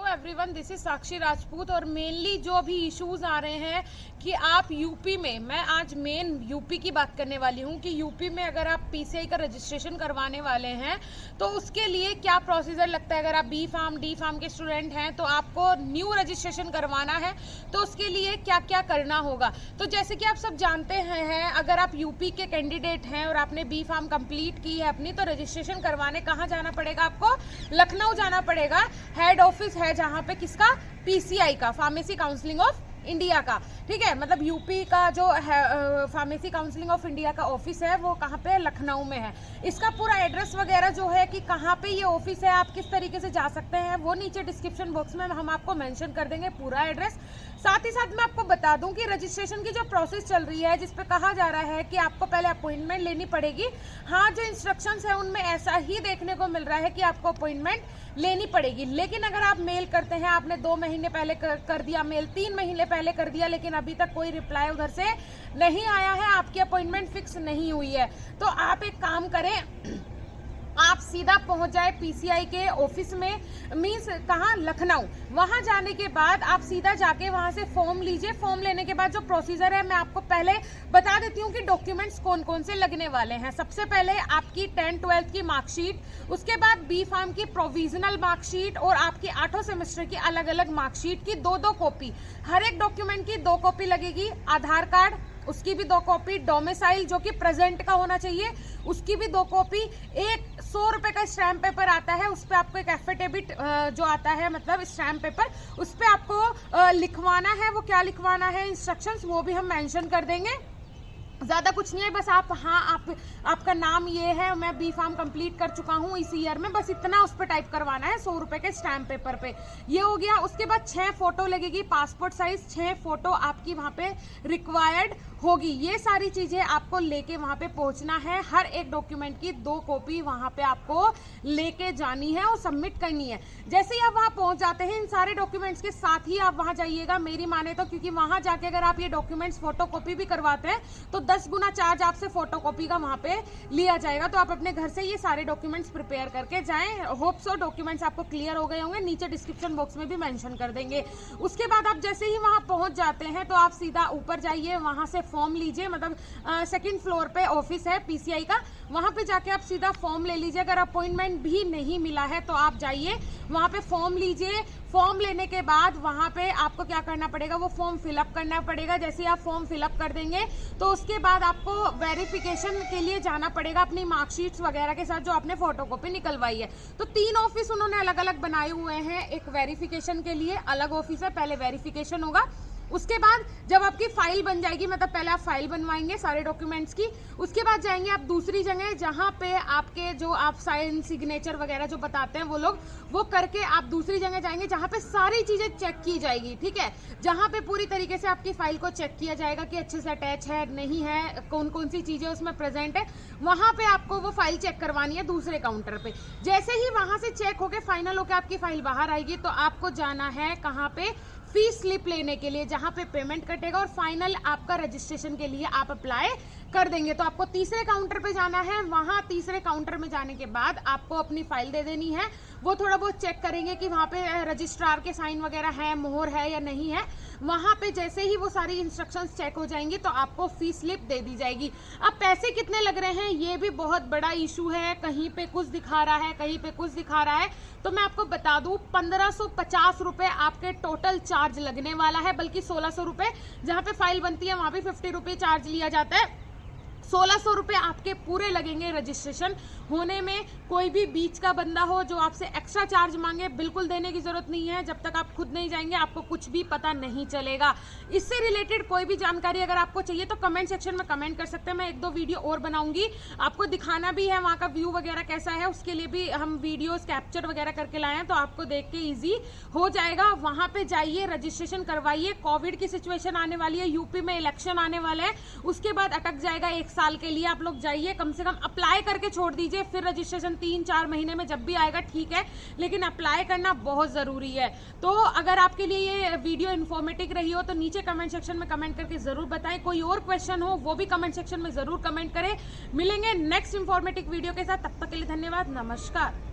Everyone, this is साक्षी राजपूत। और mainly जो भी इश्यूज आ रहे हैं कि आप यूपी में, मैं आज मेन यूपी की बात करने वाली हूँ कि यूपी में अगर आप पीसीआई का रजिस्ट्रेशन करवाने वाले हैं तो उसके लिए क्या प्रोसीजर लगता है। अगर आप बी फार्म डी फार्म के स्टूडेंट हैं तो आपको न्यू रजिस्ट्रेशन करवाना है तो उसके लिए क्या क्या करना होगा। तो जैसे कि आप सब जानते हैं, अगर आप यूपी के कैंडिडेट हैं और आपने बी फार्म कंप्लीट की है अपनी, तो रजिस्ट्रेशन करवाने कहाँ जाना पड़ेगा आपको? लखनऊ जाना पड़ेगा। हेड ऑफिस है जहाँ पे किसका? पीसीआई का, फार्मेसी काउंसिलिंग ऑफ इंडिया का। ठीक है, मतलब यूपी का जो है फार्मेसी काउंसिलिंग ऑफ इंडिया का ऑफिस है वो कहाँ पे? लखनऊ में है। इसका पूरा एड्रेस वगैरह जो है कि कहाँ पे ये ऑफिस है, आप किस तरीके से जा सकते हैं, वो नीचे डिस्क्रिप्शन बॉक्स में हम आपको मेंशन कर देंगे पूरा एड्रेस। साथ ही साथ मैं आपको बता दूं कि रजिस्ट्रेशन की जो प्रोसेस चल रही है, जिसपे कहा जा रहा है कि आपको पहले अपॉइंटमेंट लेनी पड़ेगी। हाँ, जो इंस्ट्रक्शंस है उनमें ऐसा ही देखने को मिल रहा है कि आपको अपॉइंटमेंट लेनी पड़ेगी। लेकिन अगर आप मेल करते हैं, आपने 2 महीने पहले कर दिया मेल, 3 महीने पहले कर दिया, लेकिन अभी तक कोई रिप्लाई उधर से नहीं आया है, आपकी अपॉइंटमेंट फिक्स नहीं हुई है, तो आप एक काम करें, आप सीधा पहुंच जाए पीसीआई के ऑफिस में, मीन्स कहाँ? लखनऊ। वहां जाने के बाद आप सीधा जाके वहां से फॉर्म लीजिए। फॉर्म लेने के बाद जो प्रोसीजर है मैं आपको पहले बता देती हूँ कि डॉक्यूमेंट्स कौन कौन से लगने वाले हैं। सबसे पहले आपकी 10th-12th की मार्कशीट, उसके बाद बी फार्म की प्रोविजनल मार्कशीट और आपकी 8 सेमेस्टर की अलग अलग मार्कशीट की 2-2 कॉपी। हर एक डॉक्यूमेंट की 2 कॉपी लगेगी। आधार कार्ड, उसकी भी 2 कॉपी। डोमिसाइल जो कि प्रेजेंट का होना चाहिए, उसकी भी 2 कॉपी। एक 100 रुपए का स्टैम्प पेपर आता है, उस पे आपको एक एफिडेविट जो आता है, मतलब स्टैम्प पेपर, उस पे आपको लिखवाना है। वो क्या लिखवाना है, इंस्ट्रक्शंस, वो भी हम मेंशन कर देंगे। ज्यादा कुछ नहीं है, बस आपका नाम ये है, मैं बी फार्म कंप्लीट कर चुका हूँ इस ईयर में, बस इतना उस पर टाइप करवाना है 100 रुपए के स्टैम्प पेपर पे। ये हो गया। उसके बाद 6 फोटो लगेगी, पासपोर्ट साइज 6 फोटो आपकी वहां पे रिक्वायर्ड होगी। ये सारी चीजें आपको लेके वहां पे पहुंचना है। हर एक डॉक्यूमेंट की 2 कॉपी वहां पे आपको लेके जानी है और सबमिट करनी है। जैसे ही आप वहां पहुंच जाते हैं, इन सारे डॉक्यूमेंट्स के साथ ही आप वहां जाइएगा, मेरी माने तो, क्योंकि वहां जाके अगर आप ये डॉक्यूमेंट्स फोटो कॉपी भी करवाते हैं तो 10 गुना चार्ज आपसे फोटो कॉपी का वहां पे लिया जाएगा। तो आप अपने घर से ये सारे डॉक्यूमेंट्स प्रिपेयर करके जाएं। होप सो डॉक्यूमेंट्स आपको क्लियर हो गए होंगे, नीचे डिस्क्रिप्शन बॉक्स में भी मेंशन कर देंगे। उसके बाद आप जैसे ही वहां पहुंच जाते हैं तो आप सीधा ऊपर जाइए, वहां से फॉर्म लीजिए, मतलब 2nd फ्लोर पे ऑफिस है पीसीआई का, वहां पे जाके आप सीधा फॉर्म ले लीजिए। अगर अपॉइंटमेंट भी नहीं मिला है तो आप जाइए वहां पे फॉर्म लीजिए। फॉर्म लेने के बाद वहां पे आपको क्या करना पड़ेगा, वो फॉर्म फिलअप करना पड़ेगा। जैसे आप फॉर्म फिलअप कर देंगे तो उसके बाद आपको वेरिफिकेशन के लिए जाना पड़ेगा अपनी मार्कशीट्स वगैरह के साथ जो आपने फोटोकॉपी निकलवाई है। तो 3 ऑफिस उन्होंने अलग अलग बनाए हुए हैं। एक वेरिफिकेशन के लिए अलग ऑफिस है, पहले वेरिफिकेशन होगा। उसके बाद जब आपकी फाइल बन जाएगी, मतलब पहले आप फाइल बनवाएंगे सारे डॉक्यूमेंट्स की, उसके बाद जाएंगे आप दूसरी जगह जहां पे आपके जो आप साइन सिग्नेचर वगैरह जो बताते हैं वो लोग, वो करके आप दूसरी जगह जाएंगे जहां पे सारी चीजें चेक की जाएगी। ठीक है, जहां पे पूरी तरीके से आपकी फाइल को चेक किया जाएगा कि अच्छे से अटैच है नहीं है, कौन कौन सी चीजें उसमें प्रेजेंट है। वहां पे आपको वो फाइल चेक करवानी है दूसरे काउंटर पे। जैसे ही वहां से चेक होके फाइनल होके आपकी फाइल बाहर आएगी तो आपको जाना है कहाँ पे? फीस स्लिप लेने के लिए, जहां पे पेमेंट कटेगा और फाइनल आपका रजिस्ट्रेशन के लिए आप अप्लाई कर देंगे। तो आपको तीसरे काउंटर पे जाना है। वहां तीसरे काउंटर में जाने के बाद आपको अपनी फाइल दे देनी है। वो थोड़ा बहुत चेक करेंगे कि वहां पे रजिस्ट्रार के साइन वगैरह है, मोहर है या नहीं है। वहां पे जैसे ही वो सारी इंस्ट्रक्शंस चेक हो जाएंगी तो आपको फीस स्लिप दे दी जाएगी। अब पैसे कितने लग रहे हैं ये भी बहुत बड़ा इशू है, कहीं पे कुछ दिखा रहा है, कहीं पे कुछ दिखा रहा है। तो मैं आपको बता दूं, 1550 रुपए आपके टोटल चार्ज लगने वाला है, बल्कि 1600 रुपए। जहां पे फाइल बनती है वहां भी 50 रुपए चार्ज लिया जाता है। 1600 रुपए आपके पूरे लगेंगे रजिस्ट्रेशन होने में। कोई भी बीच का बंदा हो जो आपसे एक्स्ट्रा चार्ज मांगे, बिल्कुल देने की जरूरत नहीं है। जब तक आप खुद नहीं जाएंगे आपको कुछ भी पता नहीं चलेगा। इससे रिलेटेड कोई भी जानकारी अगर आपको चाहिए तो कमेंट सेक्शन में कमेंट कर सकते हैं। मैं 1-2 वीडियो और बनाऊंगी, आपको दिखाना भी है वहां का व्यू वगैरह कैसा है, उसके लिए भी हम वीडियोस कैप्चर वगैरह करके लाए हैं, तो आपको देख के ईजी हो जाएगा। वहां पे जाइए, रजिस्ट्रेशन करवाइए। कोविड की सिचुएशन आने वाली है, यूपी में इलेक्शन आने वाले हैं, उसके बाद अटक जाएगा 1 साल के लिए। आप लोग जाइए, कम से कम अप्लाई करके छोड़ दीजिए, फिर रजिस्ट्रेशन 3-4 महीने में जब भी आएगा ठीक है, लेकिन अप्लाई करना बहुत जरूरी है। तो अगर आपके लिए ये वीडियो इन्फॉर्मेटिव रही हो तो नीचे कमेंट सेक्शन में कमेंट करके जरूर बताएं। कोई और क्वेश्चन हो वो भी कमेंट सेक्शन में जरूर कमेंट करें। मिलेंगे नेक्स्ट इन्फॉर्मेटिव वीडियो के साथ, तब तक के लिए धन्यवाद, नमस्कार।